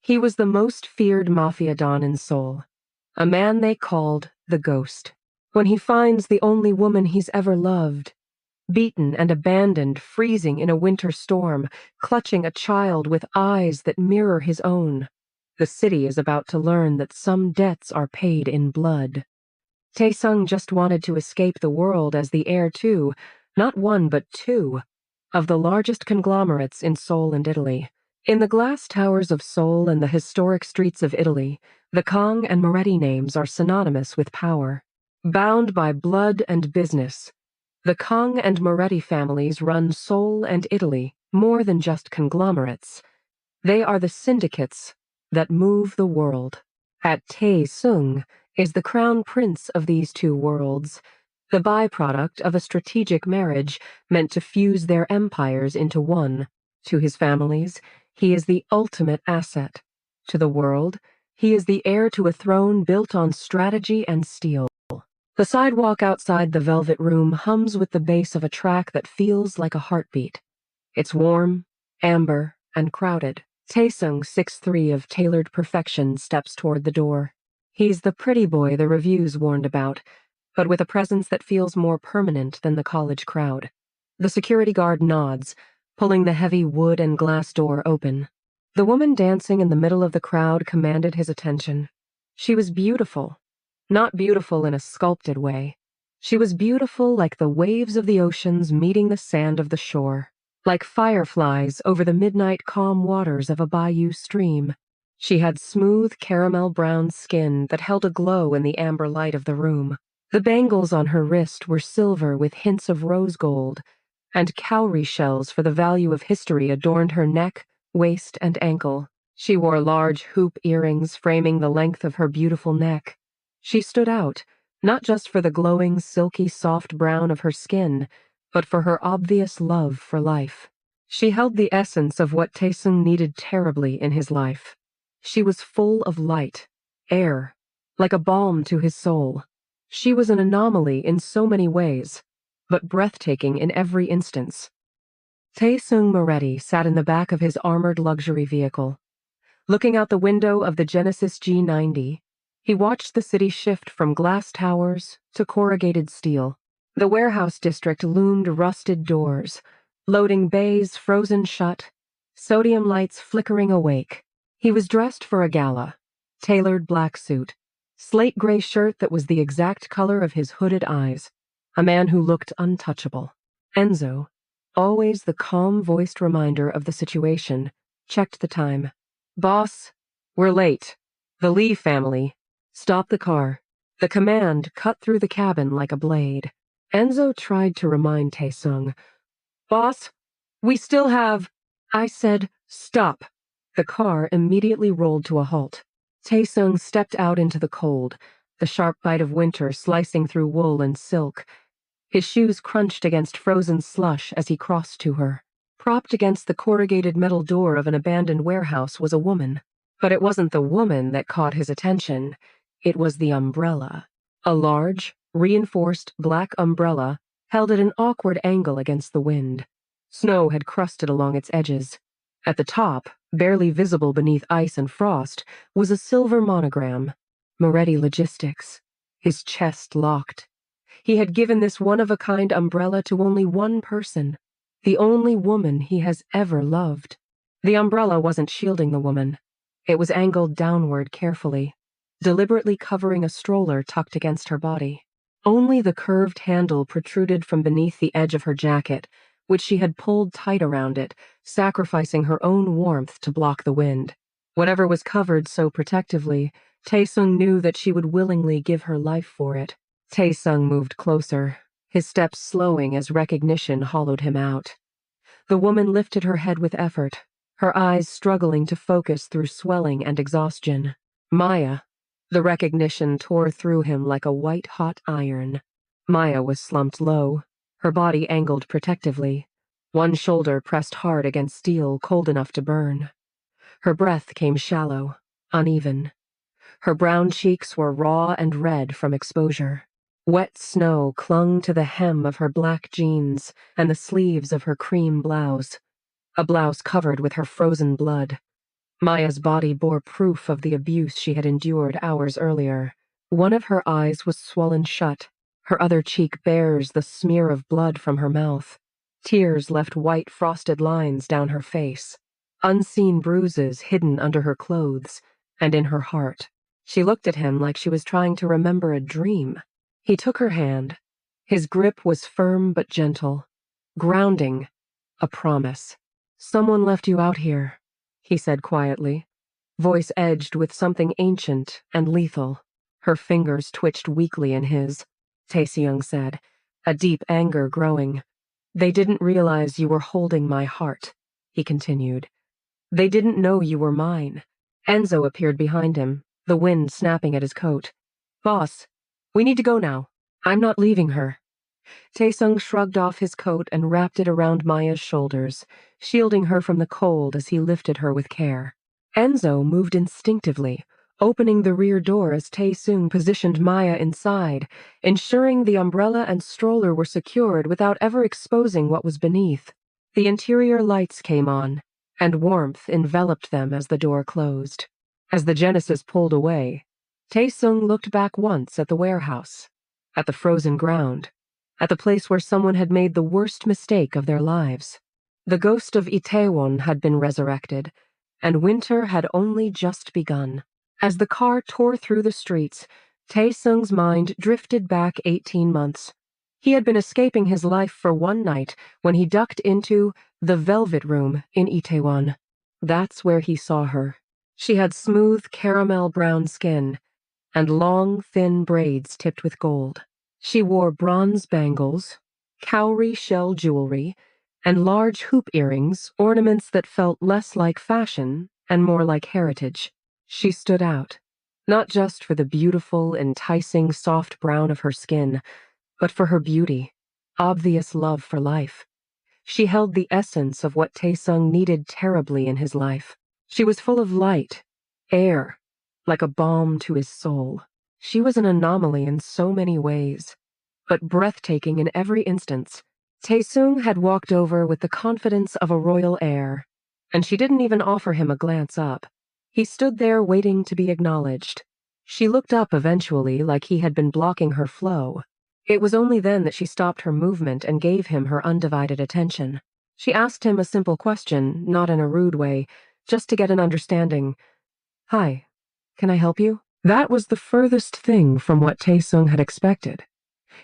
He was the most feared mafia don in Seoul, a man they called the Ghost. When he finds the only woman he's ever loved, beaten and abandoned, freezing in a winter storm, clutching a child with eyes that mirror his own, the city is about to learn that some debts are paid in blood. Tae-Seung just wanted to escape the world as the heir to, not one but two, of the largest conglomerates in Seoul and Italy. In the glass towers of Seoul and the historic streets of Italy, the Kang and Moretti names are synonymous with power. Bound by blood and business, the Kang and Moretti families run Seoul and Italy more than just conglomerates. They are the syndicates that move the world. Tae-Seung is the crown prince of these two worlds, the byproduct of a strategic marriage meant to fuse their empires into one. To his families, he is the ultimate asset. To the world, he is the heir to a throne built on strategy and steel. The sidewalk outside the Velvet Room hums with the bass of a track that feels like a heartbeat. It's warm, amber, and crowded. Tae-Seung, 6'3" of tailored perfection, steps toward the door. He's the pretty boy the reviews warned about, but with a presence that feels more permanent than the college crowd. The security guard nods, pulling the heavy wood and glass door open. The woman dancing in the middle of the crowd commanded his attention. She was beautiful. Not beautiful in a sculpted way. She was beautiful like the waves of the oceans meeting the sand of the shore, like fireflies over the midnight calm waters of a bayou stream. She had smooth caramel-brown skin that held a glow in the amber light of the room. The bangles on her wrist were silver with hints of rose gold, and cowrie shells for the value of history adorned her neck, waist, and ankle. She wore large hoop earrings framing the length of her beautiful neck. She stood out, not just for the glowing, silky, soft brown of her skin, but for her obvious love for life. She held the essence of what Tae-Seung needed terribly in his life. She was full of light, air, like a balm to his soul. She was an anomaly in so many ways, but breathtaking in every instance. Tae-Seung Moretti sat in the back of his armored luxury vehicle. Looking out the window of the Genesis G90, he watched the city shift from glass towers to corrugated steel. The warehouse district loomed rusted doors, loading bays frozen shut, sodium lights flickering awake. He was dressed for a gala, tailored black suit, slate gray shirt that was the exact color of his hooded eyes, a man who looked untouchable. Enzo, always the calm-voiced reminder of the situation, checked the time. "Boss, we're late. The Lee family. Stop the car." The command cut through the cabin like a blade. Enzo tried to remind Tae-Seung. "Boss, we still have—" "I said, stop." The car immediately rolled to a halt. Tae-Seung stepped out into the cold, the sharp bite of winter slicing through wool and silk. His shoes crunched against frozen slush as he crossed to her. Propped against the corrugated metal door of an abandoned warehouse was a woman. But it wasn't the woman that caught his attention. It was the umbrella. A large, reinforced black umbrella held at an awkward angle against the wind. Snow had crusted along its edges. At the top, barely visible beneath ice and frost, was a silver monogram, Moretti Logistics. His chest locked. He had given this one-of-a-kind umbrella to only one person, the only woman he has ever loved. The umbrella wasn't shielding the woman. It was angled downward carefully, deliberately covering a stroller tucked against her body. Only the curved handle protruded from beneath the edge of her jacket, which she had pulled tight around it, sacrificing her own warmth to block the wind. Whatever was covered so protectively, Tae-Seung knew that she would willingly give her life for it. Tae-Seung moved closer, his steps slowing as recognition hollowed him out. The woman lifted her head with effort, her eyes struggling to focus through swelling and exhaustion. Maya. The recognition tore through him like a white-hot iron. Maya was slumped low, her body angled protectively, one shoulder pressed hard against steel cold enough to burn. Her breath came shallow, uneven. Her brown cheeks were raw and red from exposure. Wet snow clung to the hem of her black jeans and the sleeves of her cream blouse, a blouse covered with her frozen blood. Maya's body bore proof of the abuse she had endured hours earlier. One of her eyes was swollen shut. Her other cheek bears the smear of blood from her mouth. Tears left white frosted lines down her face. Unseen bruises hidden under her clothes and in her heart. She looked at him like she was trying to remember a dream. He took her hand. His grip was firm but gentle. Grounding. A promise. "Someone left you out here," he said quietly, voice edged with something ancient and lethal. Her fingers twitched weakly in his. Tae-Seung said, a deep anger growing. "They didn't realize you were holding my heart," he continued. "They didn't know you were mine." Enzo appeared behind him, the wind snapping at his coat. "Boss, we need to go now. I'm not leaving her." Tae-Seung shrugged off his coat and wrapped it around Maya's shoulders, shielding her from the cold as he lifted her with care. Enzo moved instinctively, opening the rear door as Tae-Seung positioned Maya inside, ensuring the umbrella and stroller were secured without ever exposing what was beneath. The interior lights came on, and warmth enveloped them as the door closed. As the Genesis pulled away, Tae-Seung looked back once at the warehouse, at the frozen ground, at the place where someone had made the worst mistake of their lives. The Ghost of Itaewon had been resurrected, and winter had only just begun. As the car tore through the streets, Tae-Seung's mind drifted back 18 months. He had been escaping his life for one night when he ducked into the Velvet Room in Itaewon. That's where he saw her. She had smooth caramel brown skin and long, thin braids tipped with gold. She wore bronze bangles, cowrie shell jewelry, and large hoop earrings, ornaments that felt less like fashion and more like heritage. She stood out, not just for the beautiful, enticing, soft brown of her skin, but for her beauty, obvious love for life. She held the essence of what Tae-Seung needed terribly in his life. She was full of light, air, like a balm to his soul. She was an anomaly in so many ways, but breathtaking in every instance. Tae-Seung had walked over with the confidence of a royal heir, and she didn't even offer him a glance up. He stood there waiting to be acknowledged. She looked up eventually, like he had been blocking her flow. It was only then that she stopped her movement and gave him her undivided attention. She asked him a simple question, not in a rude way, just to get an understanding. "Hi, can I help you?" That was the furthest thing from what Tae-Seung had expected.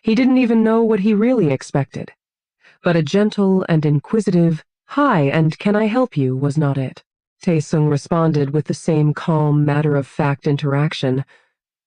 He didn't even know what he really expected. But a gentle and inquisitive, "Hi, and can I help you?" was not it. Tae-Seung responded with the same calm, matter-of-fact interaction.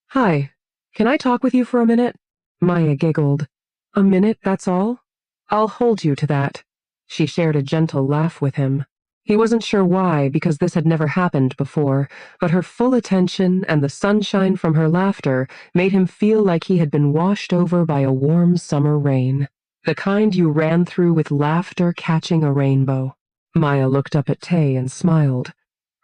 "Hi, can I talk with you for a minute?" Maya giggled. "A minute, that's all? I'll hold you to that." She shared a gentle laugh with him. He wasn't sure why, because this had never happened before, but her full attention and the sunshine from her laughter made him feel like he had been washed over by a warm summer rain. The kind you ran through with laughter catching a rainbow. Maya looked up at Tae and smiled.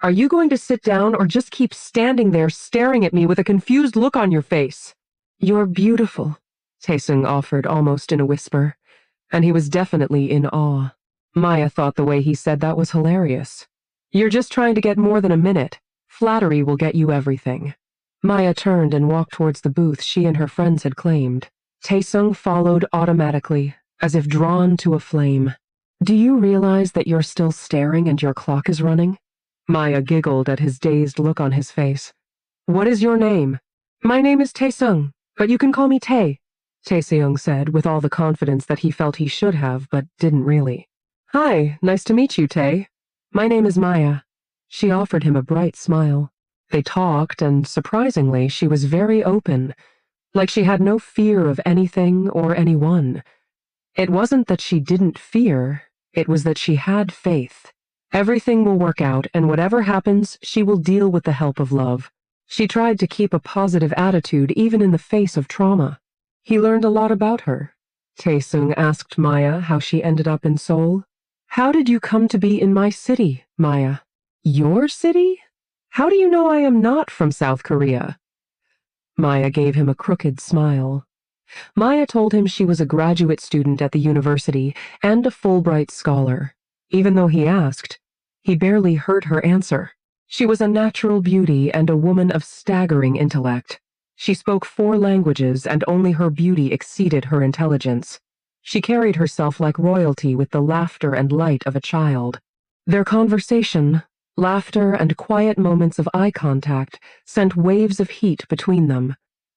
"Are you going to sit down or just keep standing there staring at me with a confused look on your face?" "You're beautiful," Tae-Seung offered almost in a whisper, and he was definitely in awe. Maya thought the way he said that was hilarious. "You're just trying to get more than a minute. Flattery will get you everything." Maya turned and walked towards the booth she and her friends had claimed. Tae-Seung followed automatically, as if drawn to a flame. "Do you realize that you're still staring and your clock is running?" Maya giggled at his dazed look on his face. "What is your name?" "My name is Tae-Seung, but you can call me Tae," Tae-Seung said with all the confidence that he felt he should have, but didn't really. "Hi, nice to meet you, Tae. My name is Maya." She offered him a bright smile. They talked, and surprisingly, she was very open, like she had no fear of anything or anyone. It wasn't that she didn't fear, it was that she had faith. Everything will work out, and whatever happens, she will deal with the help of love. She tried to keep a positive attitude even in the face of trauma. He learned a lot about her. Tae-Seung asked Maya how she ended up in Seoul. "How did you come to be in my city, Maya?" "Your city? How do you know I am not from South Korea?" Maya gave him a crooked smile. Maya told him she was a graduate student at the university and a Fulbright scholar. Even though he asked, he barely heard her answer. She was a natural beauty and a woman of staggering intellect. She spoke 4 languages and only her beauty exceeded her intelligence. She carried herself like royalty with the laughter and light of a child. Their conversation, laughter and quiet moments of eye contact sent waves of heat between them.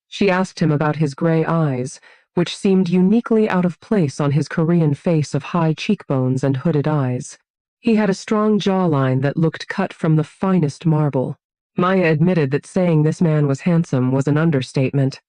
She asked him about his gray eyes, which seemed uniquely out of place on his Korean face of high cheekbones and hooded eyes. He had a strong jawline that looked cut from the finest marble. Maya admitted that saying this man was handsome was an understatement.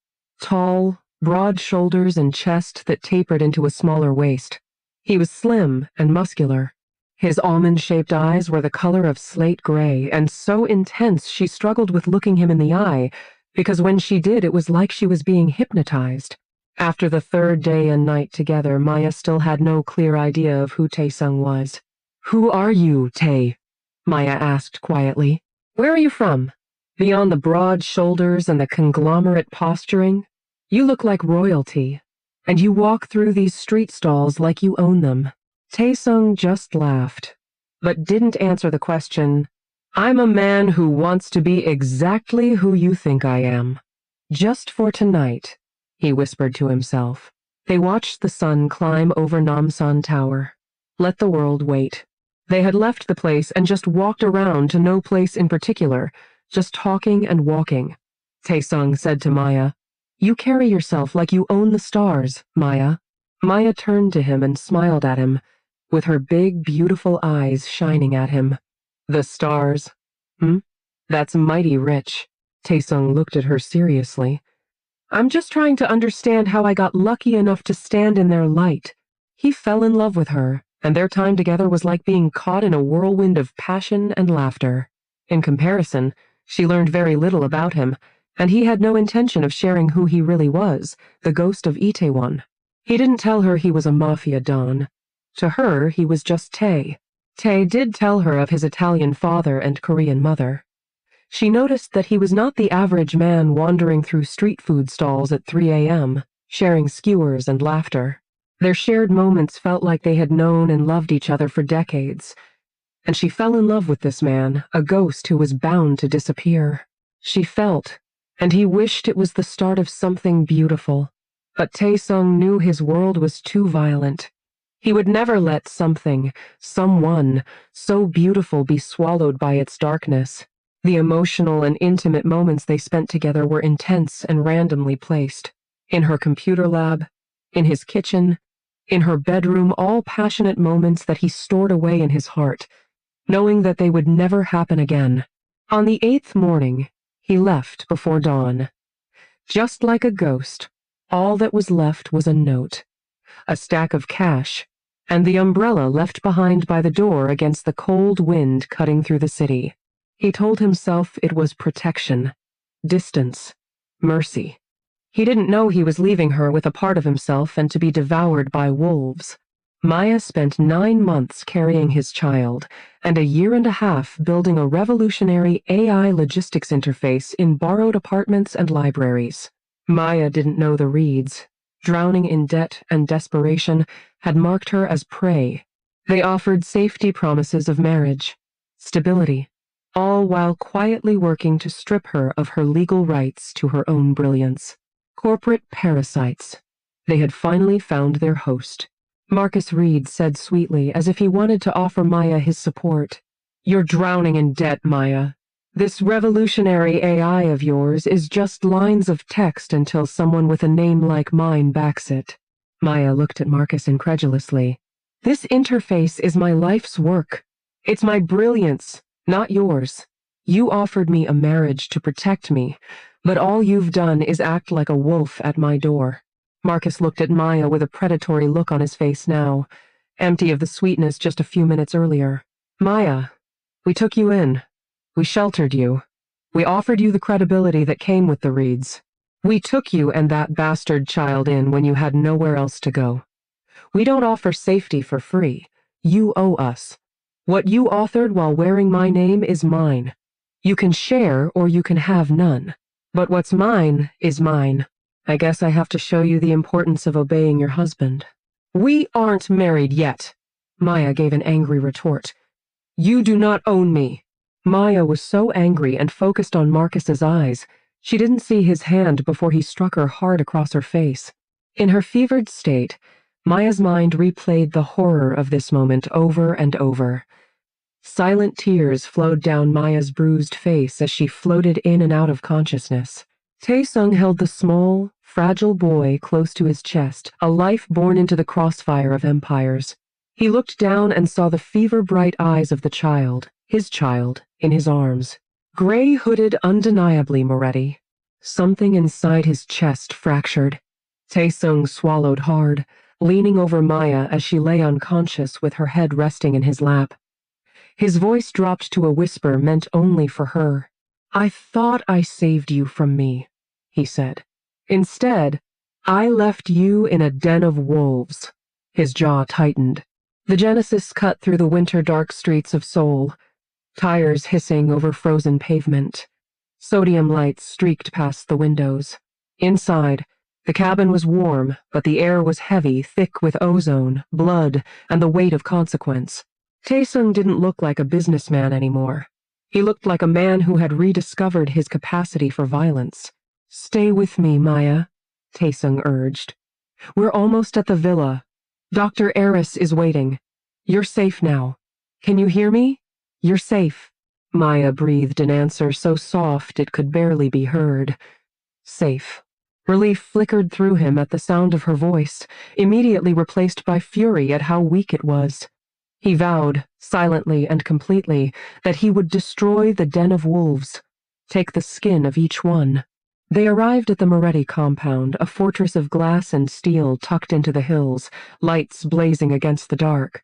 Tall, broad shoulders and chest that tapered into a smaller waist. He was slim and muscular. His almond-shaped eyes were the color of slate gray and so intense she struggled with looking him in the eye, because when she did it was like she was being hypnotized. After the 3rd day and night together, Maya still had no clear idea of who Tae-Seung was. "Who are you, Tae?" Maya asked quietly. "Where are you from? Beyond the broad shoulders and the conglomerate posturing, you look like royalty, and you walk through these street stalls like you own them." Tae-Seung just laughed, but didn't answer the question. "I'm a man who wants to be exactly who you think I am. Just for tonight," he whispered to himself. They watched the sun climb over Namsan Tower. Let the world wait. They had left the place and just walked around to no place in particular, just talking and walking. Tae-Seung said to Maya, "You carry yourself like you own the stars, Maya." Maya turned to him and smiled at him, with her big, beautiful eyes shining at him. "The stars? That's mighty rich." Tae-Seung looked at her seriously. "I'm just trying to understand how I got lucky enough to stand in their light." He fell in love with her, and their time together was like being caught in a whirlwind of passion and laughter. In comparison, she learned very little about him, and he had no intention of sharing who he really was, the Ghost of Itaewon. He didn't tell her he was a mafia don. To her, he was just Tae. Tae did tell her of his Italian father and Korean mother. She noticed that he was not the average man wandering through street food stalls at 3 a.m., sharing skewers and laughter. Their shared moments felt like they had known and loved each other for decades. And she fell in love with this man, a ghost who was bound to disappear. She felt, and he wished it was the start of something beautiful. But Tae-Seung knew his world was too violent. He would never let something, someone, so beautiful be swallowed by its darkness. The emotional and intimate moments they spent together were intense and randomly placed. In her computer lab, in his kitchen, in her bedroom, all passionate moments that he stored away in his heart, knowing that they would never happen again. On the 8th morning, he left before dawn. Just like a ghost, all that was left was a note, a stack of cash, and the umbrella left behind by the door against the cold wind cutting through the city. He told himself it was protection, distance, mercy. He didn't know he was leaving her with a part of himself and to be devoured by wolves. Maya spent 9 months carrying his child and a year and a half building a revolutionary AI logistics interface in borrowed apartments and libraries. Maya didn't know the Reeds. Drowning in debt and desperation had marked her as prey. They offered safety promises of marriage, stability, all while quietly working to strip her of her legal rights to her own brilliance. Corporate parasites. They had finally found their host. Marcus Reed said sweetly, as if he wanted to offer Maya his support. "You're drowning in debt, Maya. This revolutionary AI of yours is just lines of text until someone with a name like mine backs it." Maya looked at Marcus incredulously. "This interface is my life's work. It's my brilliance, not yours. You offered me a marriage to protect me, but all you've done is act like a wolf at my door." Marcus looked at Maya with a predatory look on his face now, empty of the sweetness just a few minutes earlier. "Maya, we took you in. We sheltered you. We offered you the credibility that came with the Reeds. We took you and that bastard child in when you had nowhere else to go. We don't offer safety for free. You owe us. What you authored while wearing my name is mine. You can share or you can have none. But what's mine is mine. I guess I have to show you the importance of obeying your husband." "We aren't married yet," Maya gave an angry retort. "You do not own me." Maya was so angry and focused on Marcus's eyes, she didn't see his hand before he struck her hard across her face. In her fevered state, Maya's mind replayed the horror of this moment over and over. Silent tears flowed down Maya's bruised face as she floated in and out of consciousness. Tae-Seung held the small, fragile boy close to his chest, a life born into the crossfire of empires. He looked down and saw the fever-bright eyes of the child, his child, in his arms. Gray-hooded undeniably, Moretti. Something inside his chest fractured. Tae-Seung swallowed hard, leaning over Maya as she lay unconscious with her head resting in his lap. His voice dropped to a whisper meant only for her. "I thought I saved you from me," he said. "Instead, I left you in a den of wolves." His jaw tightened. The Genesis cut through the winter dark streets of Seoul, tires hissing over frozen pavement. Sodium lights streaked past the windows. Inside, the cabin was warm, but the air was heavy, thick with ozone, blood, and the weight of consequence. Tae-Seung didn't look like a businessman anymore. He looked like a man who had rediscovered his capacity for violence. "Stay with me, Maya," Tae-Seung urged. "We're almost at the villa. Dr. Eris is waiting. You're safe now. Can you hear me? You're safe." Maya breathed an answer so soft it could barely be heard. Safe. Relief flickered through him at the sound of her voice, immediately replaced by fury at how weak it was. He vowed, silently and completely, that he would destroy the den of wolves, take the skin of each one. They arrived at the Moretti compound, a fortress of glass and steel tucked into the hills, lights blazing against the dark.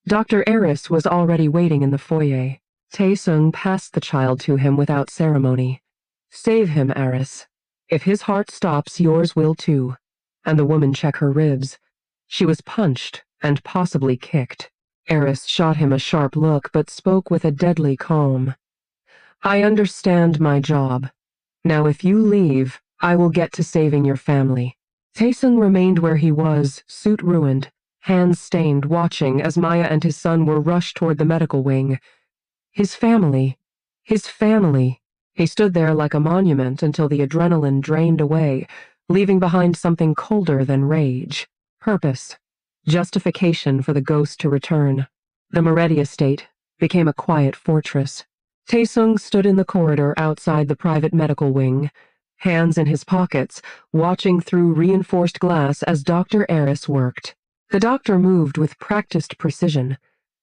Dr. Eris was already waiting in the foyer. Tae-Seung passed the child to him without ceremony. "Save him, Eris. If his heart stops, yours will too." And the woman checked her ribs. She was punched and possibly kicked. Eris shot him a sharp look, but spoke with a deadly calm. "I understand my job. Now if you leave, I will get to saving your family." Tae-Seung remained where he was, suit ruined, hands stained, watching as Maya and his son were rushed toward the medical wing. His family. His family. He stood there like a monument until the adrenaline drained away, leaving behind something colder than rage. Purpose. Justification for the ghost to return. The Moretti estate became a quiet fortress. Tae-Seung stood in the corridor outside the private medical wing, hands in his pockets, watching through reinforced glass as Dr. Eris worked. The doctor moved with practiced precision,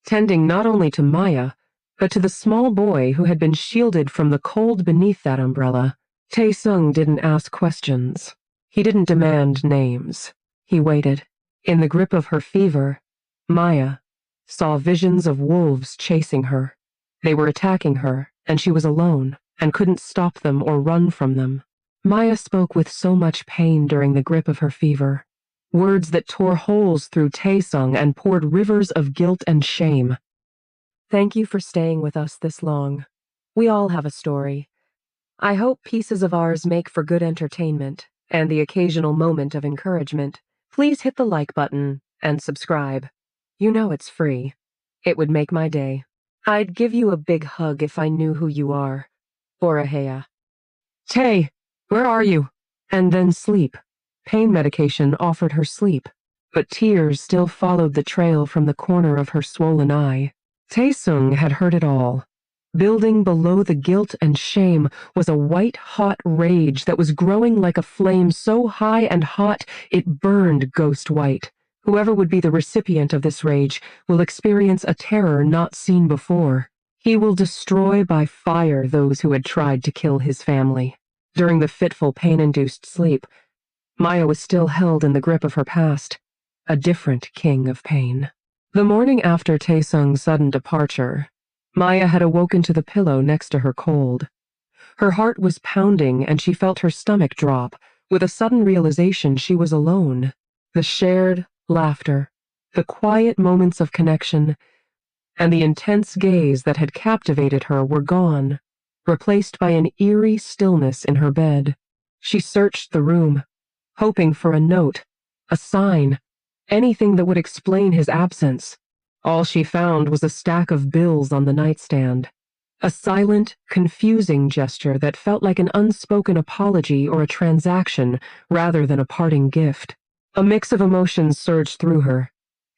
tending not only to Maya, but to the small boy who had been shielded from the cold beneath that umbrella. Tae-Seung didn't ask questions. He didn't demand names. He waited. In the grip of her fever, Maya saw visions of wolves chasing her. They were attacking her, and she was alone, and couldn't stop them or run from them. Maya spoke with so much pain during the grip of her fever, words that tore holes through Tae-Seung and poured rivers of guilt and shame. "Thank you for staying with us this long. We all have a story. I hope pieces of ours make for good entertainment and the occasional moment of encouragement. Please hit the like button and subscribe. You know it's free. It would make my day. I'd give you a big hug if I knew who you are. Borahea." "Tay, where are you?" And then sleep. Pain medication offered her sleep, but tears still followed the trail from the corner of her swollen eye. Tae-Seung had heard it all. Building below the guilt and shame was a white-hot rage that was growing like a flame so high and hot it burned ghost white. Whoever would be the recipient of this rage will experience a terror not seen before. He will destroy by fire those who had tried to kill his family. During the fitful pain-induced sleep, Maya was still held in the grip of her past, a different king of pain. The morning after Tae-Seung's sudden departure, Maya had awoken to the pillow next to her cold. Her heart was pounding and she felt her stomach drop, with a sudden realization she was alone. The shared laughter, the quiet moments of connection, and the intense gaze that had captivated her were gone, replaced by an eerie stillness in her bed. She searched the room, hoping for a note, a sign, anything that would explain his absence. All she found was a stack of bills on the nightstand. A silent, confusing gesture that felt like an unspoken apology or a transaction rather than a parting gift. A mix of emotions surged through her: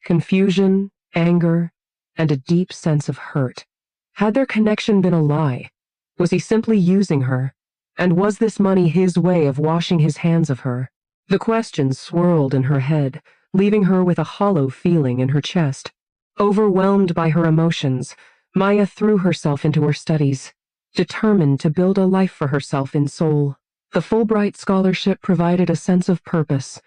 confusion, anger, and a deep sense of hurt. Had their connection been a lie? Was he simply using her? And was this money his way of washing his hands of her? The questions swirled in her head, leaving her with a hollow feeling in her chest. Overwhelmed by her emotions, Maya threw herself into her studies, determined to build a life for herself in Seoul. The Fulbright scholarship provided a sense of purpose,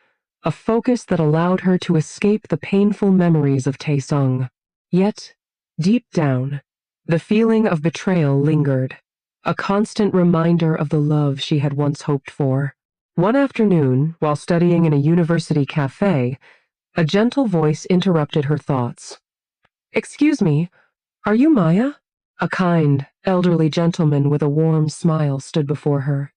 a focus that allowed her to escape the painful memories of Tae-Seung. Yet, deep down, the feeling of betrayal lingered, a constant reminder of the love she had once hoped for. One afternoon, while studying in a university cafe, a gentle voice interrupted her thoughts. "Excuse me, are you Maya?" A kind, elderly gentleman with a warm smile stood before her.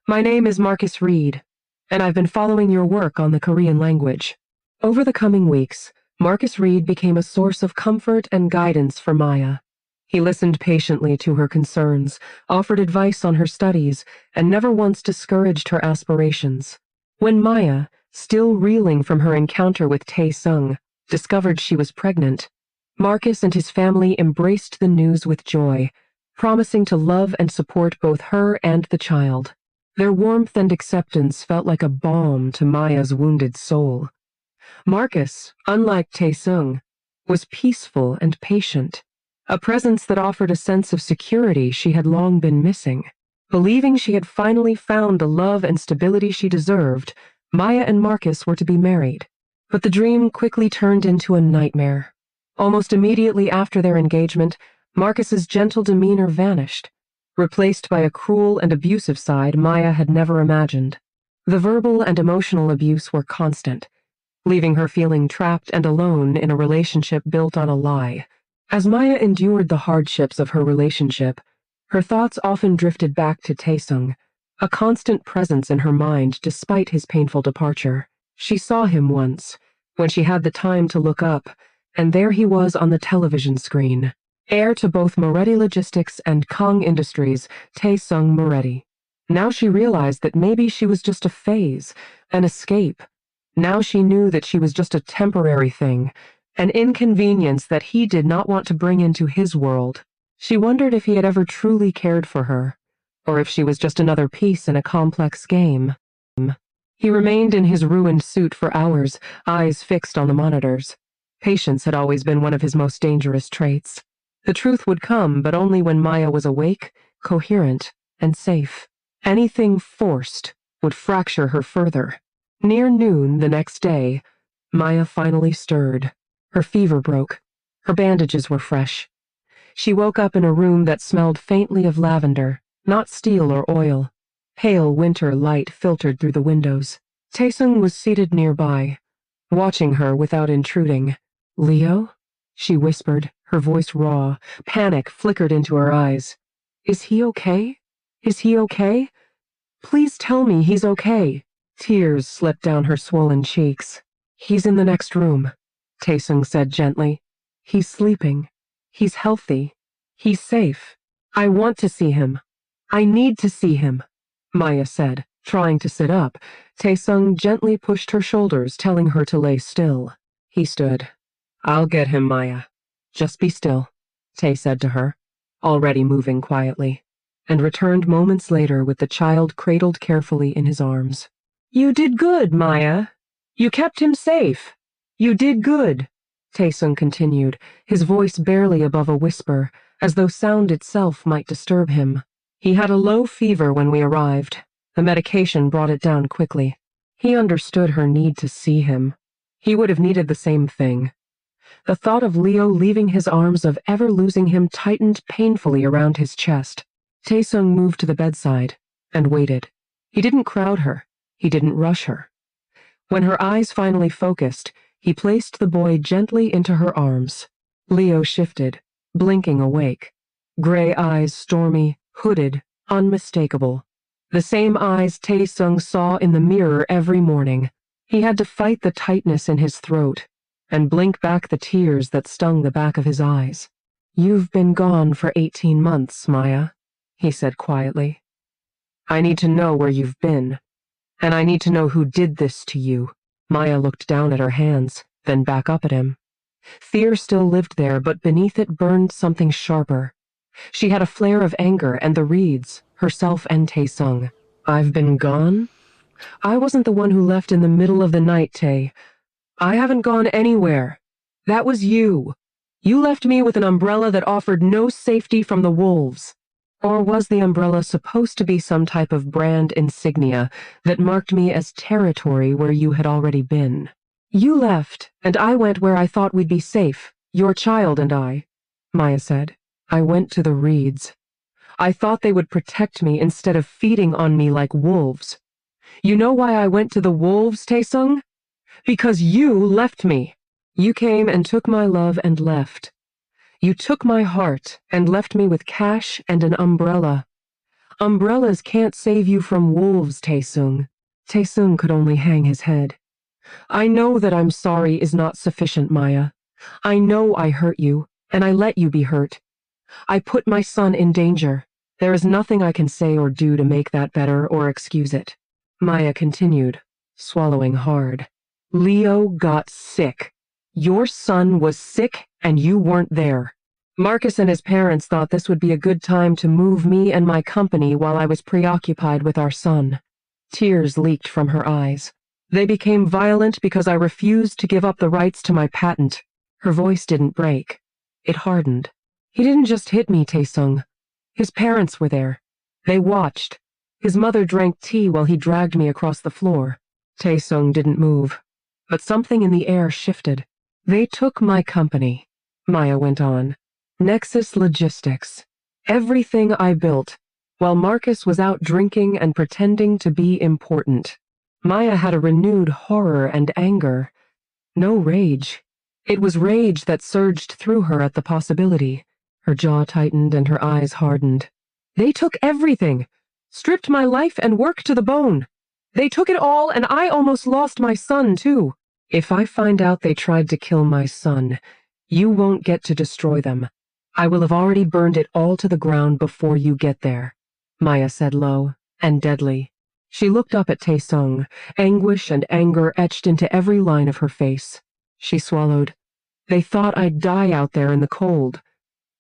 "My name is Marcus Reed, and I've been following your work on the Korean language." Over the coming weeks, Marcus Reed became a source of comfort and guidance for Maya. He listened patiently to her concerns, offered advice on her studies, and never once discouraged her aspirations. When Maya, still reeling from her encounter with Tae-Seung, discovered she was pregnant, Marcus and his family embraced the news with joy, promising to love and support both her and the child. Their warmth and acceptance felt like a balm to Maya's wounded soul. Marcus, unlike Tae-Seung, was peaceful and patient, a presence that offered a sense of security she had long been missing. Believing she had finally found the love and stability she deserved, Maya and Marcus were to be married. But the dream quickly turned into a nightmare. Almost immediately after their engagement, Marcus's gentle demeanor vanished, replaced by a cruel and abusive side Maya had never imagined. The verbal and emotional abuse were constant, leaving her feeling trapped and alone in a relationship built on a lie. As Maya endured the hardships of her relationship, her thoughts often drifted back to Tae-Seung, a constant presence in her mind despite his painful departure. She saw him once, when she had the time to look up, and there he was on the television screen, heir to both Moretti Logistics and Kong Industries, Tae-Seung Moretti. Now she realized that maybe she was just a phase, an escape. Now she knew that she was just a temporary thing, an inconvenience that he did not want to bring into his world. She wondered if he had ever truly cared for her, or if she was just another piece in a complex game. He remained in his ruined suit for hours, eyes fixed on the monitors. Patience had always been one of his most dangerous traits. The truth would come, but only when Maya was awake, coherent, and safe. Anything forced would fracture her further. Near noon the next day, Maya finally stirred. Her fever broke. Her bandages were fresh. She woke up in a room that smelled faintly of lavender, not steel or oil. Pale winter light filtered through the windows. Tae-Seung was seated nearby, watching her without intruding. "Leo?" she whispered, her voice raw. Panic flickered into her eyes. "Is he okay? Is he okay? Please tell me he's okay." Tears slipped down her swollen cheeks. "He's in the next room," Tae-Seung said gently. "He's sleeping. He's healthy. He's safe. I want to see him. I need to see him," Maya said, trying to sit up. Tae-Seung gently pushed her shoulders, telling her to lay still. He stood. "I'll get him, Maya. Just be still," Tae said to her, already moving quietly, and returned moments later with the child cradled carefully in his arms. "You did good, Maya. You kept him safe. You did good," Tae-Seung continued, his voice barely above a whisper, as though sound itself might disturb him. "He had a low fever when we arrived. The medication brought it down quickly." He understood her need to see him. He would have needed the same thing. The thought of Leo leaving his arms, of ever losing him, tightened painfully around his chest. Tae-Seung moved to the bedside and waited. He didn't crowd her. He didn't rush her. When her eyes finally focused, he placed the boy gently into her arms. Leo shifted, blinking awake. Gray eyes, stormy, hooded, unmistakable. The same eyes Tae-Seung saw in the mirror every morning. He had to fight the tightness in his throat and blink back the tears that stung the back of his eyes. You've been gone for 18 months, Maya, he said quietly. I need to know where you've been, and I need to know who did this to you. Maya looked down at her hands, then back up at him. Fear still lived there, but beneath it burned something sharper. She had a flare of anger, and the Reeds, herself and Tae-Seung. I've been gone? I wasn't the one who left in the middle of the night, Tae. I haven't gone anywhere. That was you. You left me with an umbrella that offered no safety from the wolves. Or was the umbrella supposed to be some type of brand insignia that marked me as territory where you had already been? You left, and I went where I thought we'd be safe, your child and I, Maya said. I went to the Reeds. I thought they would protect me instead of feeding on me like wolves. You know why I went to the wolves, Tae-Seung? Because you left me. You came and took my love and left. You took my heart and left me with cash and an umbrella. Umbrellas can't save you from wolves, Tae-Seung. Tae-Seung could only hang his head. I know that I'm sorry is not sufficient, Maya. I know I hurt you, and I let you be hurt. I put my son in danger. There is nothing I can say or do to make that better or excuse it. Maya continued, swallowing hard. Leo got sick. Your son was sick and you weren't there. Marcus and his parents thought this would be a good time to move me and my company while I was preoccupied with our son. Tears leaked from her eyes. They became violent because I refused to give up the rights to my patent. Her voice didn't break. It hardened. He didn't just hit me, Tae-Seung. His parents were there. They watched. His mother drank tea while he dragged me across the floor. Tae-Seung didn't move, but something in the air shifted. They took my company, Maya went on. Nexus Logistics. Everything I built, while Marcus was out drinking and pretending to be important. Maya had a renewed horror and anger. No rage. It was rage that surged through her at the possibility. Her jaw tightened and her eyes hardened. They took everything. Stripped my life and work to the bone. They took it all, and I almost lost my son, too. If I find out they tried to kill my son, you won't get to destroy them. I will have already burned it all to the ground before you get there, Maya said low and deadly. She looked up at Tae-Seung, anguish and anger etched into every line of her face. She swallowed. They thought I'd die out there in the cold.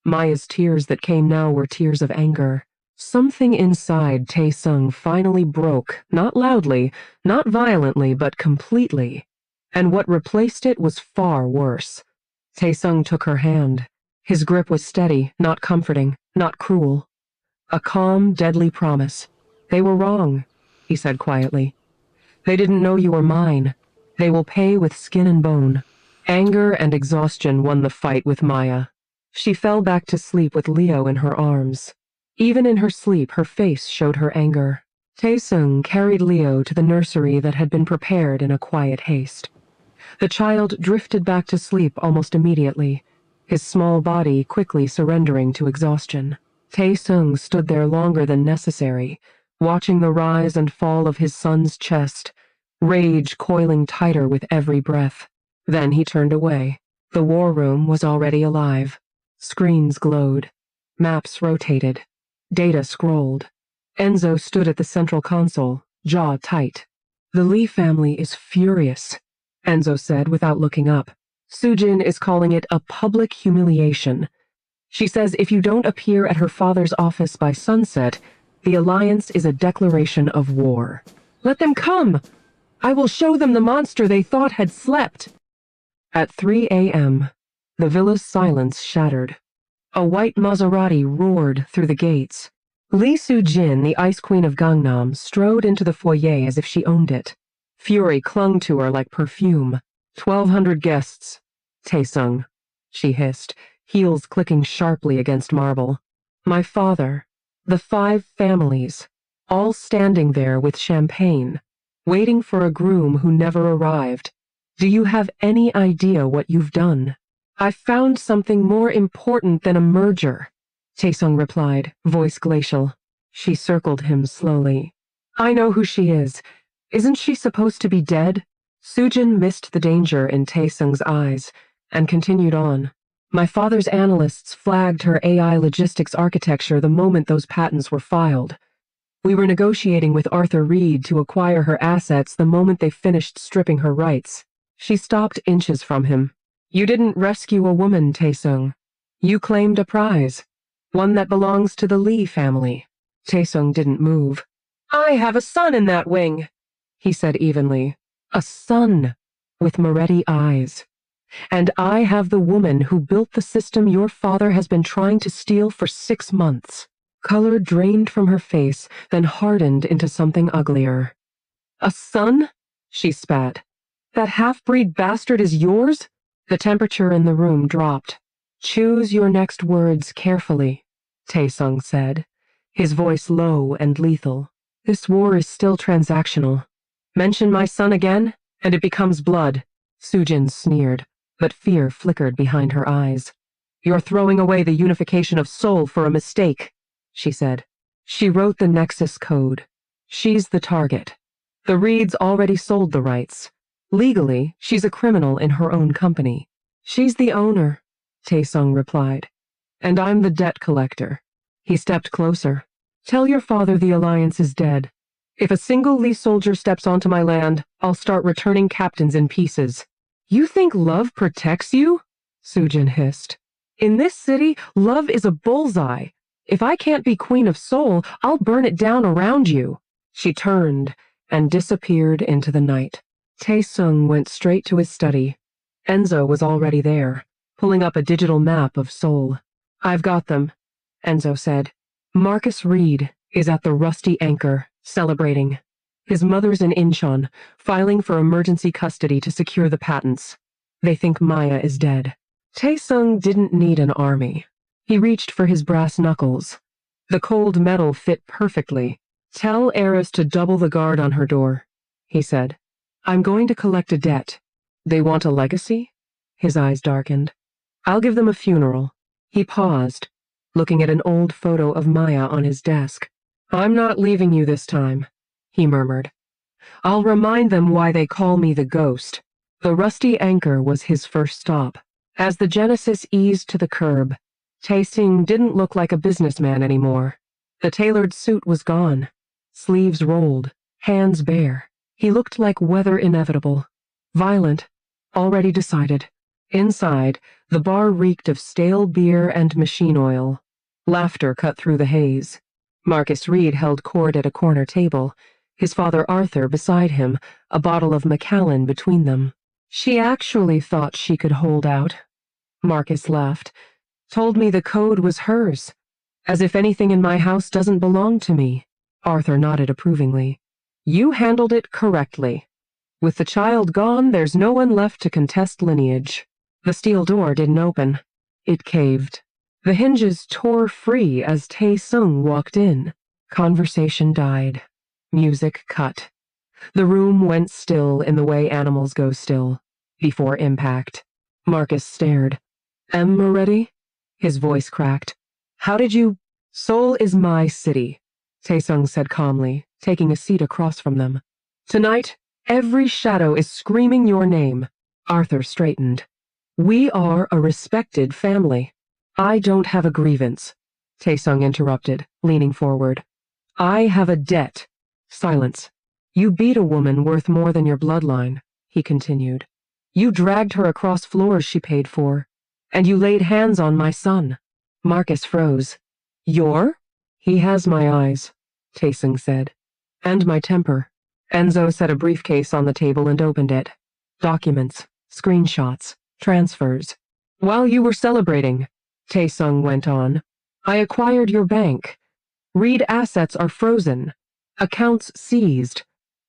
Maya's tears that came now were tears of anger. Something inside Tae-Seung finally broke, not loudly, not violently, but completely. And what replaced it was far worse. Tae-Seung took her hand. His grip was steady, not comforting, not cruel. A calm, deadly promise. They were wrong, he said quietly. They didn't know you were mine. They will pay with skin and bone. Anger and exhaustion won the fight with Maya. She fell back to sleep with Leo in her arms. Even in her sleep, her face showed her anger. Tae-Seung carried Leo to the nursery that had been prepared in a quiet haste. The child drifted back to sleep almost immediately, his small body quickly surrendering to exhaustion. Tae-Seung stood there longer than necessary, watching the rise and fall of his son's chest, rage coiling tighter with every breath. Then he turned away. The war room was already alive. Screens glowed. Maps rotated. Data scrolled. Enzo stood at the central console, jaw tight. The Lee family is furious, Enzo said without looking up. Sujin is calling it a public humiliation. She says if you don't appear at her father's office by sunset, the alliance is a declaration of war. Let them come! I will show them the monster they thought had slept. At 3 a.m., the villa's silence shattered. A white Maserati roared through the gates. Lee Soo-jin, the ice queen of Gangnam, strode into the foyer as if she owned it. Fury clung to her like perfume. 1,200 guests. Tae-Seung, she hissed, heels clicking sharply against marble. My father, the 5 families, all standing there with champagne, waiting for a groom who never arrived. Do you have any idea what you've done? I found something more important than a merger, Tae-Seung replied, voice glacial. She circled him slowly. I know who she is. Isn't she supposed to be dead? Sujin missed the danger in Tae-Seung's eyes and continued on. My father's analysts flagged her AI logistics architecture the moment those patents were filed. We were negotiating with Arthur Reed to acquire her assets the moment they finished stripping her rights. She stopped inches from him. You didn't rescue a woman, Tae-Seung. You claimed a prize. One that belongs to the Lee family. Tae-Seung didn't move. I have a son in that wing, he said evenly. A son, with Moretti eyes. And I have the woman who built the system your father has been trying to steal for 6 months. Color drained from her face, then hardened into something uglier. A son? She spat. That half-breed bastard is yours? The temperature in the room dropped. Choose your next words carefully, Tae-Seung said, his voice low and lethal. This war is still transactional. Mention my son again, and it becomes blood. Sujin sneered, but fear flickered behind her eyes. You're throwing away the unification of Seoul for a mistake, she said. She wrote the Nexus code. She's the target. The Reeds already sold the rights. Legally, she's a criminal in her own company. She's the owner, Tae-Seung replied. And I'm the debt collector. He stepped closer. Tell your father the alliance is dead. If a single Lee soldier steps onto my land, I'll start returning captains in pieces. You think love protects you? Sujin hissed. In this city, love is a bullseye. If I can't be Queen of Seoul, I'll burn it down around you. She turned and disappeared into the night. Tae-Seung went straight to his study. Enzo was already there, pulling up a digital map of Seoul. I've got them, Enzo said. Marcus Reed is at the Rusty Anchor, celebrating. His mother's in Incheon, filing for emergency custody to secure the patents. They think Maya is dead. Tae-Seung didn't need an army. He reached for his brass knuckles. The cold metal fit perfectly. Tell Eris to double the guard on her door, he said. I'm going to collect a debt. They want a legacy? His eyes darkened. I'll give them a funeral. He paused, looking at an old photo of Maya on his desk. I'm not leaving you this time, he murmured. I'll remind them why they call me the Ghost. The Rusty Anchor was his first stop. As the Genesis eased to the curb, Tae-Seung didn't look like a businessman anymore. The tailored suit was gone. Sleeves rolled, hands bare. He looked like weather inevitable. Violent, already decided. Inside, the bar reeked of stale beer and machine oil. Laughter cut through the haze. Marcus Reed held court at a corner table, his father Arthur beside him, a bottle of Macallan between them. She actually thought she could hold out. Marcus laughed. Told me the code was hers. As if anything in my house doesn't belong to me. Arthur nodded approvingly. You handled it correctly. With the child gone, there's no one left to contest lineage. The steel door didn't open. It caved. The hinges tore free as Tae-Seung walked in. Conversation died. Music cut. The room went still in the way animals go still, before impact. Marcus stared. Moretti? His voice cracked. How did you— Seoul is my city, Tae-Seung said calmly, taking a seat across from them. Tonight, every shadow is screaming your name. Arthur straightened. We are a respected family. I don't have a grievance, Tae-Seung interrupted, leaning forward. I have a debt. Silence. You beat a woman worth more than your bloodline, he continued. You dragged her across floors she paid for. And you laid hands on my son. Marcus froze. Your? He has my eyes, Tae-Seung said. And my temper. Enzo set a briefcase on the table and opened it. Documents, screenshots, transfers. While you were celebrating, Tae-Seung went on, I acquired your bank. Reed assets are frozen. Accounts seized.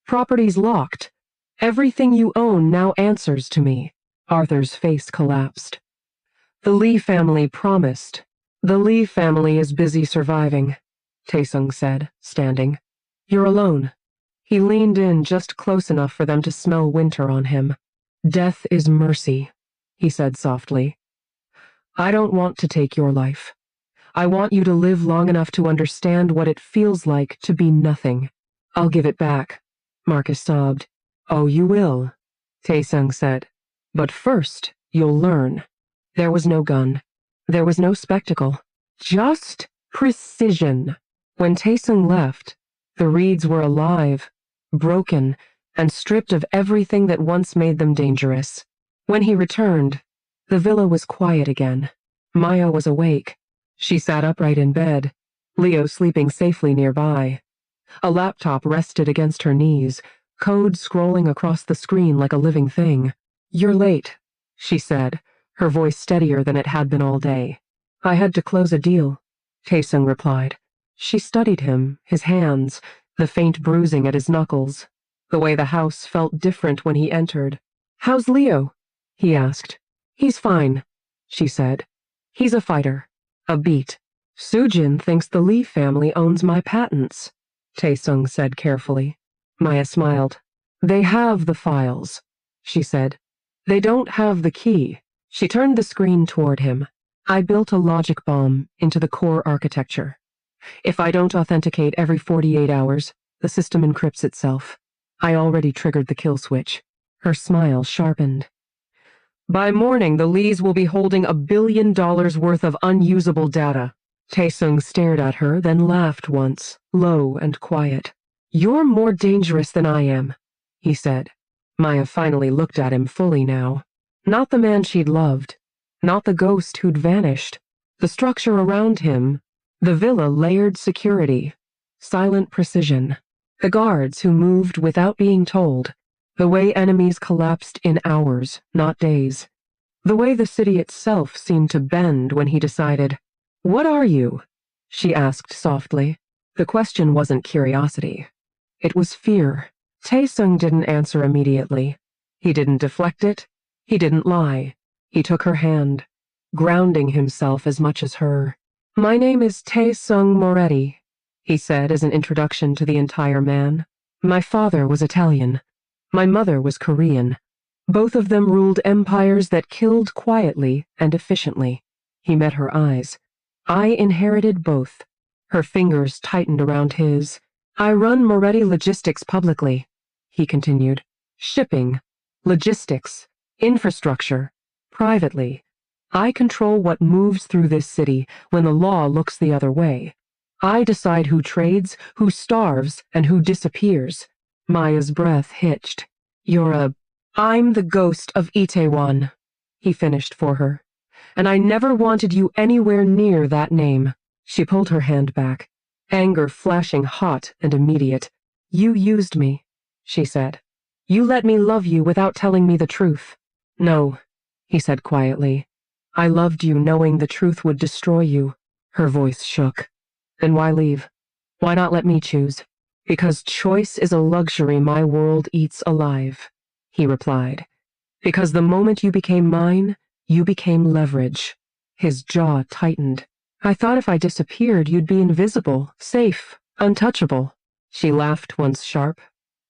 Properties locked. Everything you own now answers to me. Arthur's face collapsed. The Lee family promised. The Lee family is busy surviving, Tae-Seung said, standing. You're alone. He leaned in just close enough for them to smell winter on him. Death is mercy, he said softly. I don't want to take your life. I want you to live long enough to understand what it feels like to be nothing. I'll give it back, Marcus sobbed. Oh, you will, Tae-Seung said. But first, you'll learn. There was no gun. There was no spectacle. Just precision. When Tae-Seung left, the reeds were alive, broken, and stripped of everything that once made them dangerous. When he returned, the villa was quiet again. Maya was awake. She sat upright in bed, Leo sleeping safely nearby. A laptop rested against her knees, code scrolling across the screen like a living thing. "You're late," she said, her voice steadier than it had been all day. "I had to close a deal," Tae-Seung replied. She studied him, his hands, the faint bruising at his knuckles. The way the house felt different when he entered. "How's Leo?" he asked. "He's fine," she said. "He's a fighter. A beat. Sujin thinks the Lee family owns my patents," Tae-Seung said carefully. Maya smiled. "They have the files," she said. "They don't have the key." She turned the screen toward him. "I built a logic bomb into the core architecture. If I don't authenticate every 48 hours, the system encrypts itself. I already triggered the kill switch." Her smile sharpened. "By morning, the Lees will be holding $1 billion worth of unusable data." Tae-Seung stared at her, then laughed once, low and quiet. "You're more dangerous than I am," he said. Maya finally looked at him fully now. Not the man she'd loved. Not the ghost who'd vanished. The structure around him. The villa layered security. Silent precision. The guards who moved without being told. The way enemies collapsed in hours, not days. The way the city itself seemed to bend when he decided. "What are you?" she asked softly. The question wasn't curiosity. It was fear. Tae-Seung didn't answer immediately. He didn't deflect it. He didn't lie. He took her hand, grounding himself as much as her. "My name is Tae-Seung Moretti," he said as an introduction to the entire man. "My father was Italian. My mother was Korean. Both of them ruled empires that killed quietly and efficiently." He met her eyes. "I inherited both." Her fingers tightened around his. "I run Moretti Logistics publicly," he continued. "Shipping, logistics, infrastructure, privately. I control what moves through this city when the law looks the other way. I decide who trades, who starves, and who disappears." Maya's breath hitched. "I'm the Ghost of Itaewon," he finished for her. "And I never wanted you anywhere near that name." She pulled her hand back, anger flashing hot and immediate. "You used me," she said. "You let me love you without telling me the truth." "No," he said quietly. "I loved you knowing the truth would destroy you." Her voice shook. "Then why leave? Why not let me choose?" "Because choice is a luxury my world eats alive," he replied. "Because the moment you became mine, you became leverage." His jaw tightened. "I thought if I disappeared, you'd be invisible, safe, untouchable." She laughed once sharp,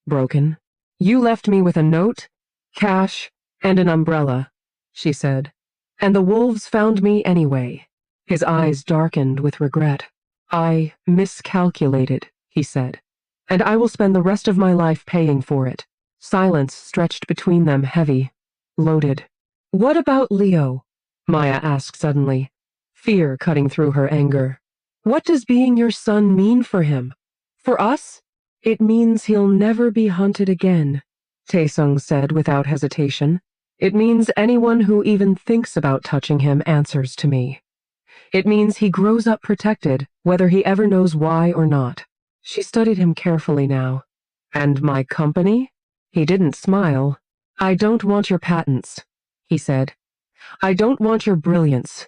broken. "You left me with a note, cash, and an umbrella," she said. "And the wolves found me anyway." His eyes darkened with regret. "I miscalculated," he said. "And I will spend the rest of my life paying for it." Silence stretched between them heavy, loaded. "What about Leo?" Maya asked suddenly, fear cutting through her anger. "What does being your son mean for him? For us?" "It means he'll never be hunted again," Tae-Seung said without hesitation. "It means anyone who even thinks about touching him answers to me. It means he grows up protected, whether he ever knows why or not." She studied him carefully now. "And my company?" He didn't smile. "I don't want your patents," he said. "I don't want your brilliance.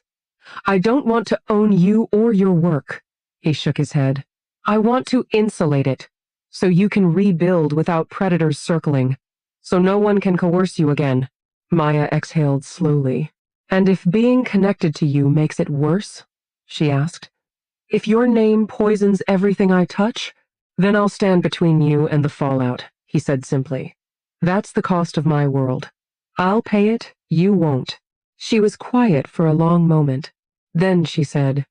I don't want to own you or your work." He shook his head. "I want to insulate it, so you can rebuild without predators circling, so no one can coerce you again." Maya exhaled slowly. "And if being connected to you makes it worse?" she asked. "If your name poisons everything I touch, then I'll stand between you and the fallout," he said simply. "That's the cost of my world. I'll pay it, you won't." She was quiet for a long moment. Then she said,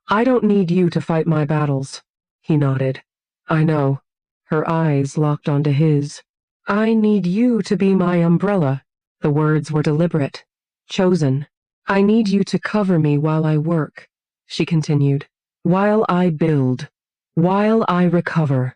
"I don't need you to fight my battles." He nodded. "I know." Her eyes locked onto his. "I need you to be my umbrella." The words were deliberate, chosen. I need you to cover me while I work, she continued. While I build. While I recover.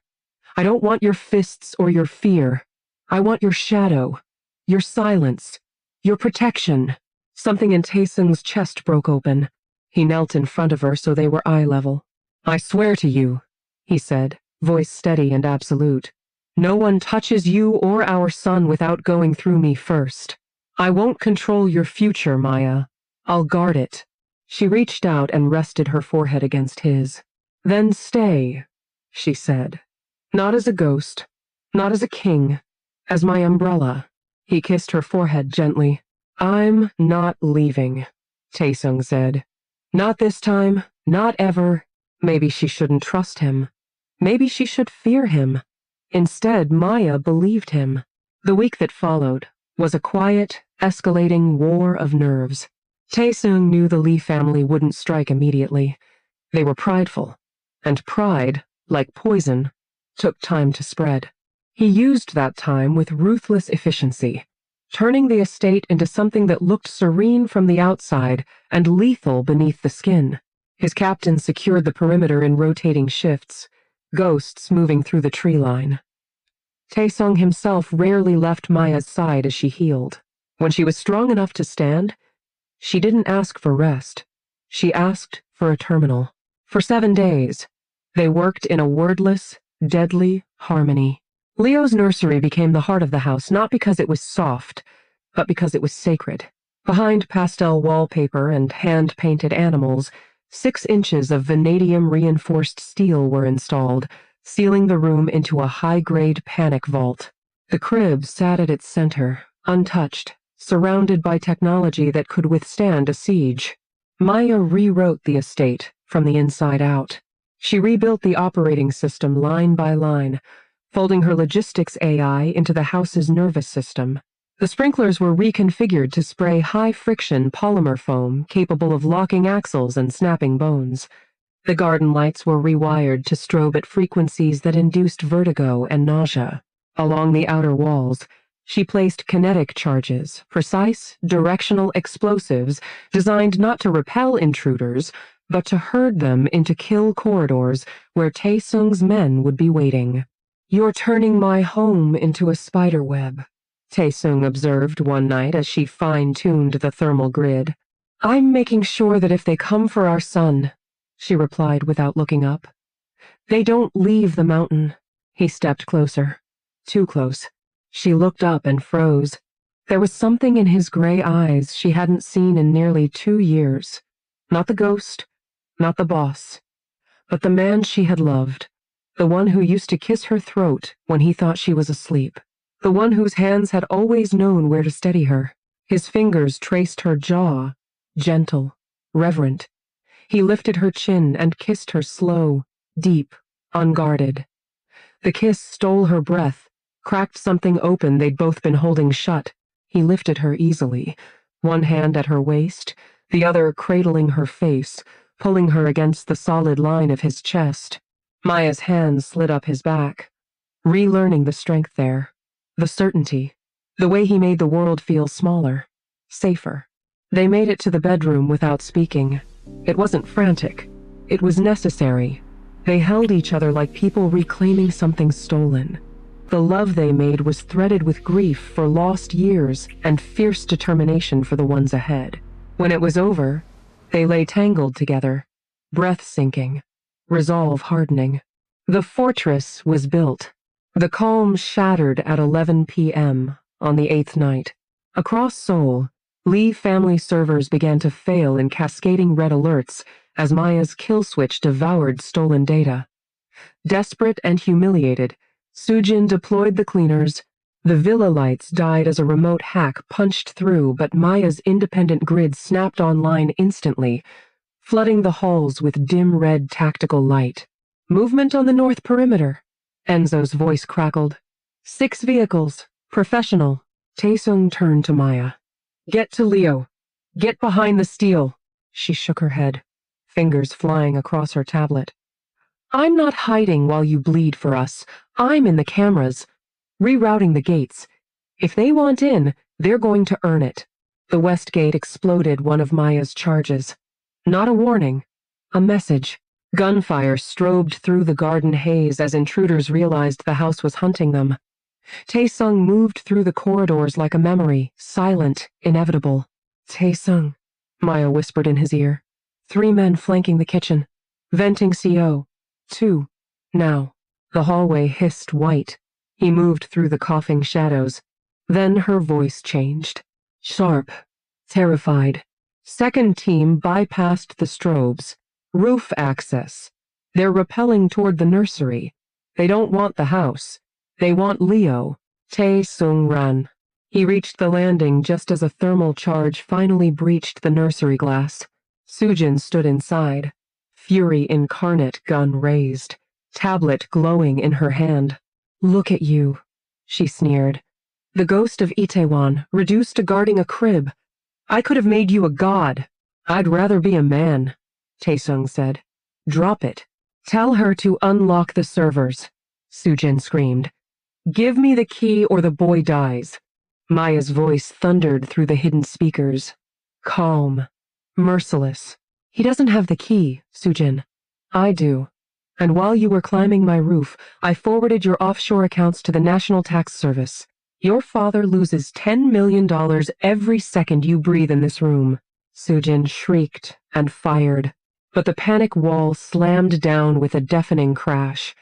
I don't want your fists or your fear. I want your shadow. Your silence. Your protection. Something in Tae-Seung's chest broke open. He knelt in front of her so they were eye level. I swear to you, he said, voice steady and absolute. No one touches you or our son without going through me first. I won't control your future, Maya. I'll guard it. She reached out and rested her forehead against his. Then stay, she said. Not as a ghost, not as a king, as my umbrella. He kissed her forehead gently. I'm not leaving, Tae-Seung said. Not this time, not ever. Maybe she shouldn't trust him. Maybe she should fear him. Instead, Maya believed him. The week that followed was a quiet, escalating war of nerves. Tae-Seung knew the Lee family wouldn't strike immediately. They were prideful, and pride, like poison, took time to spread. He used that time with ruthless efficiency, turning the estate into something that looked serene from the outside and lethal beneath the skin. His captain secured the perimeter in rotating shifts, ghosts moving through the tree line. Tae-Seung himself rarely left Maya's side as she healed. When she was strong enough to stand, she didn't ask for rest. She asked for a terminal. For 7 days, they worked in a wordless, deadly harmony. Leo's nursery became the heart of the house not because it was soft, but because it was sacred. Behind pastel wallpaper and hand-painted animals, 6 inches of vanadium-reinforced steel were installed, sealing the room into a high-grade panic vault. The crib sat at its center, untouched, surrounded by technology that could withstand a siege. Maya rewrote the estate from the inside out. She rebuilt the operating system line by line, folding her logistics AI into the house's nervous system. The sprinklers were reconfigured to spray high-friction polymer foam capable of locking axles and snapping bones. The garden lights were rewired to strobe at frequencies that induced vertigo and nausea. Along the outer walls, she placed kinetic charges, precise, directional explosives designed not to repel intruders, but to herd them into kill corridors where Tae-Seung's men would be waiting. You're turning my home into a spider web, Tae-Seung observed one night as she fine-tuned the thermal grid. I'm making sure that if they come for our son, she replied without looking up. They don't leave the mountain. He stepped closer. Too close. She looked up and froze. There was something in his gray eyes she hadn't seen in nearly 2 years. Not the ghost, not the boss, but the man she had loved. The one who used to kiss her throat when he thought she was asleep. The one whose hands had always known where to steady her. His fingers traced her jaw, gentle, reverent. He lifted her chin and kissed her slow, deep, unguarded. The kiss stole her breath, cracked something open they'd both been holding shut. He lifted her easily, one hand at her waist, the other cradling her face, pulling her against the solid line of his chest. Maya's hand slid up his back, relearning the strength there, the certainty, the way he made the world feel smaller, safer. They made it to the bedroom without speaking. It wasn't frantic. It was necessary. They held each other like people reclaiming something stolen. The love they made was threaded with grief for lost years and fierce determination for the ones ahead. When it was over, they lay tangled together, breath sinking, resolve hardening. The fortress was built. The calm shattered at 11 p.m. on the 8th night. Across Seoul, Lee family servers began to fail in cascading red alerts as Maya's kill switch devoured stolen data. Desperate and humiliated, Sujin deployed the cleaners. The villa lights died as a remote hack punched through, but Maya's independent grid snapped online instantly, flooding the halls with dim red tactical light. Movement on the north perimeter. Enzo's voice crackled. 6 vehicles. Professional. Tae-Seung turned to Maya. Get to Leo. Get behind the steel. She shook her head, fingers flying across her tablet. I'm not hiding while you bleed for us. I'm in the cameras, rerouting the gates. If they want in, they're going to earn it. The west gate exploded one of Maya's charges. Not a warning. A message. Gunfire strobed through the garden haze as intruders realized the house was hunting them. Tae-Seung moved through the corridors like a memory, silent, inevitable. Tae-Seung, Maya whispered in his ear. 3 men flanking the kitchen. Venting CO. 2. Now. The hallway hissed white. He moved through the coughing shadows. Then her voice changed. Sharp. Terrified. Second team bypassed the strobes. Roof access. They're rappelling toward the nursery. They don't want the house. They want Leo. Tae-Seung ran. He reached the landing just as a thermal charge finally breached the nursery glass. Sujin stood inside. Fury incarnate, gun raised. Tablet glowing in her hand. Look at you, she sneered. The Ghost of Itaewon, reduced to guarding a crib. I could have made you a god. I'd rather be a man, Tae-Seung said. Drop it. Tell her to unlock the servers, Sujin screamed. Give me the key or the boy dies. Maya's voice thundered through the hidden speakers. Calm. Merciless. He doesn't have the key, Sujin. I do. And while you were climbing my roof, I forwarded your offshore accounts to the National Tax Service. Your father loses $10 million every second you breathe in this room. Sujin shrieked and fired, but the panic wall slammed down with a deafening crash,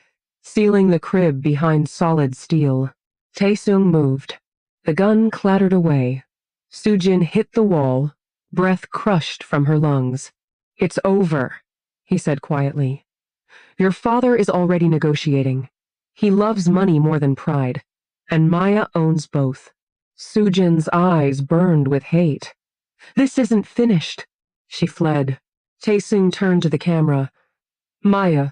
sealing the crib behind solid steel. Tae-Seung moved. The gun clattered away. Sujin hit the wall, breath crushed from her lungs. It's over, he said quietly. Your father is already negotiating. He loves money more than pride, and Maya owns both. Sujin's eyes burned with hate. This isn't finished. She fled. Tae-Seung turned to the camera. Maya,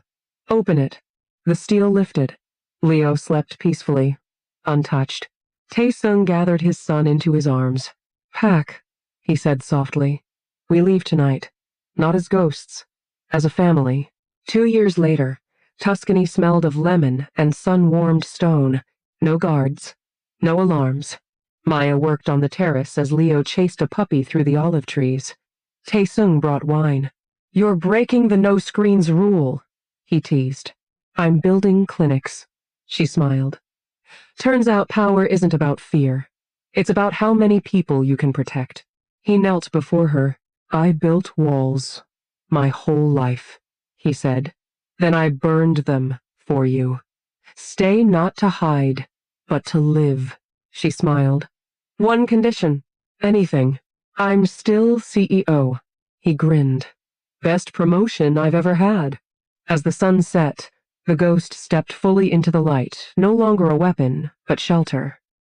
open it. The steel lifted. Leo slept peacefully, untouched. Tae-Seung gathered his son into his arms. Pack, he said softly. We leave tonight. Not as ghosts, as a family. 2 years later, Tuscany smelled of lemon and sun-warmed stone. No guards. No alarms. Maya worked on the terrace as Leo chased a puppy through the olive trees. Tae-Seung brought wine. You're breaking the no-screens rule, he teased. I'm building clinics. She smiled. Turns out power isn't about fear. It's about how many people you can protect. He knelt before her. I built walls. My whole life, he said. Then I burned them for you. Stay not to hide, but to live, she smiled. One condition. Anything. I'm still CEO. He grinned. Best promotion I've ever had. As the sun set, the ghost stepped fully into the light, no longer a weapon, but shelter.